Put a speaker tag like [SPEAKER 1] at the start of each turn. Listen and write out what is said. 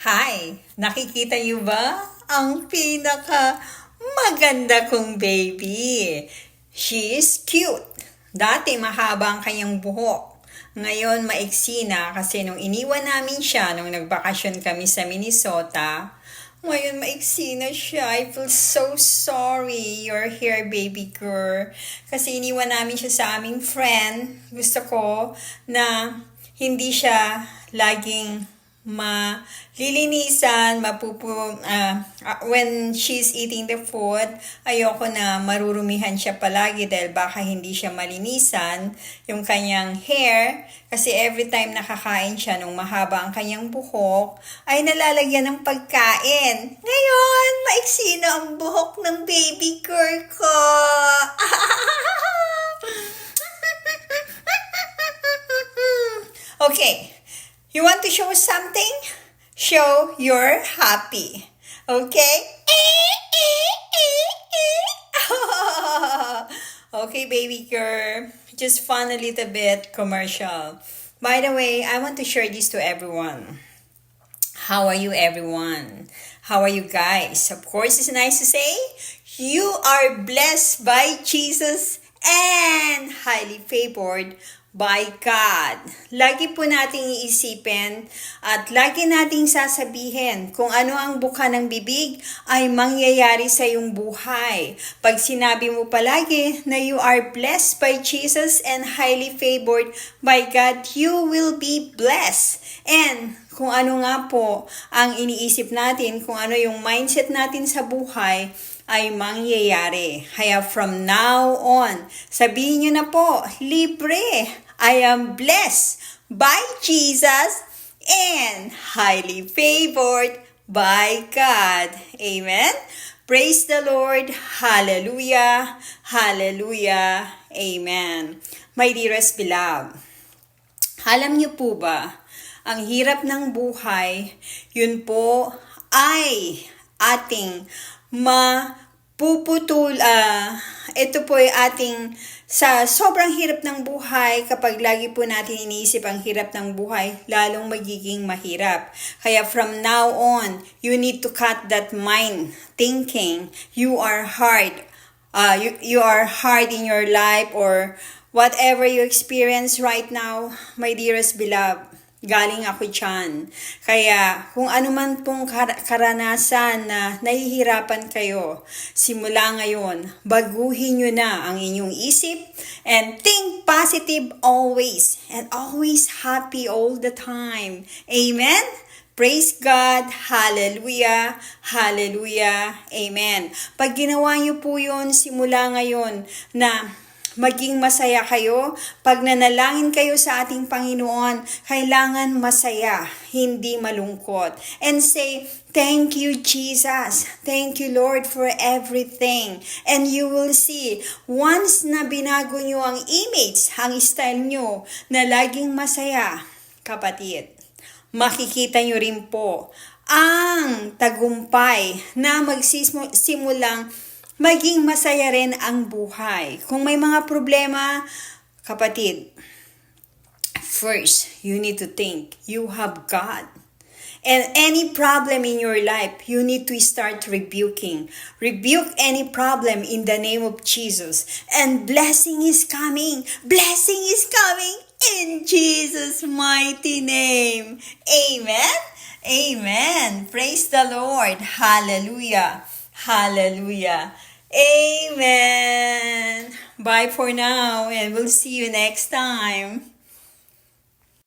[SPEAKER 1] Hi! Nakikita niyo ba ang pinaka maganda kong baby? She is cute. Dati mahaba ang kanyang buhok. Ngayon maiksi na kasi nung iniwan namin siya nung nagbakasyon kami sa Minnesota, ngayon maiksi na siya. I feel so sorry. You're here, baby girl. Kasi iniwan namin siya sa aming friend. Gusto ko na hindi siya laging malilinisan, when she's eating the food, ayoko na marurumihan siya palagi dahil baka hindi siya malinisan yung kanyang hair kasi every time nakakain siya nung mahaba ang kanyang buhok, ay nalalagyan ng pagkain. Ngayon, maiksi na ang buhok ng baby girl ko. Okay. You want to show something? Show you're happy. Okay? Okay, baby girl. Just fun a little bit commercial. By the way, I want to share this to everyone. How are you, everyone? How are you guys? Of course, it's nice to say you are blessed by Jesus and highly favored by God. Lagi po nating iisipin at lagi nating sasabihin kung ano ang buka ng bibig ay mangyayari sa iyong buhay. Pag sinabi mo palagi na you are blessed by Jesus and highly favored by God, you will be blessed. And kung ano nga po ang iniisip natin, kung ano yung mindset natin sa buhay, ay mangyayari. Kaya from now on, sabihin nyo na po, libre. I am blessed by Jesus and highly favored by God. Amen? Praise the Lord. Hallelujah. Hallelujah. Amen. My dearest beloved, alam niyo po ba, ang hirap ng buhay, yun po ay ating ito po ay ating sa sobrang hirap ng buhay, kapag lagi po natin iniisip ang hirap ng buhay, lalong magiging mahirap. Kaya from now on, you need to cut that mind thinking you are hard. You are hard in your life or whatever you experience right now, my dearest beloved. Galing ako dyan. Kaya kung ano man pong karanasan na nahihirapan kayo, simula ngayon, baguhin nyo na ang inyong isip and think positive always and always happy all the time. Amen? Praise God. Hallelujah. Hallelujah. Amen. Pag ginawa nyo po yun, simula ngayon na maging masaya kayo. Pag nanalangin kayo sa ating Panginoon, kailangan masaya, hindi malungkot. And say, thank you, Jesus. Thank you, Lord, for everything. And you will see, once na binago nyo ang image, ang style nyo, na laging masaya, kapatid, makikita nyo rin po ang tagumpay na magsimulang maging masaya rin ang buhay. Kung may mga problema, kapatid, first, you need to think you have God. And any problem in your life, you need to start rebuking. Rebuke any problem in the name of Jesus. And blessing is coming. Blessing is coming in Jesus' mighty name. Amen? Amen. Praise the Lord. Hallelujah. Hallelujah. Amen. Bye for now and we'll see you next time.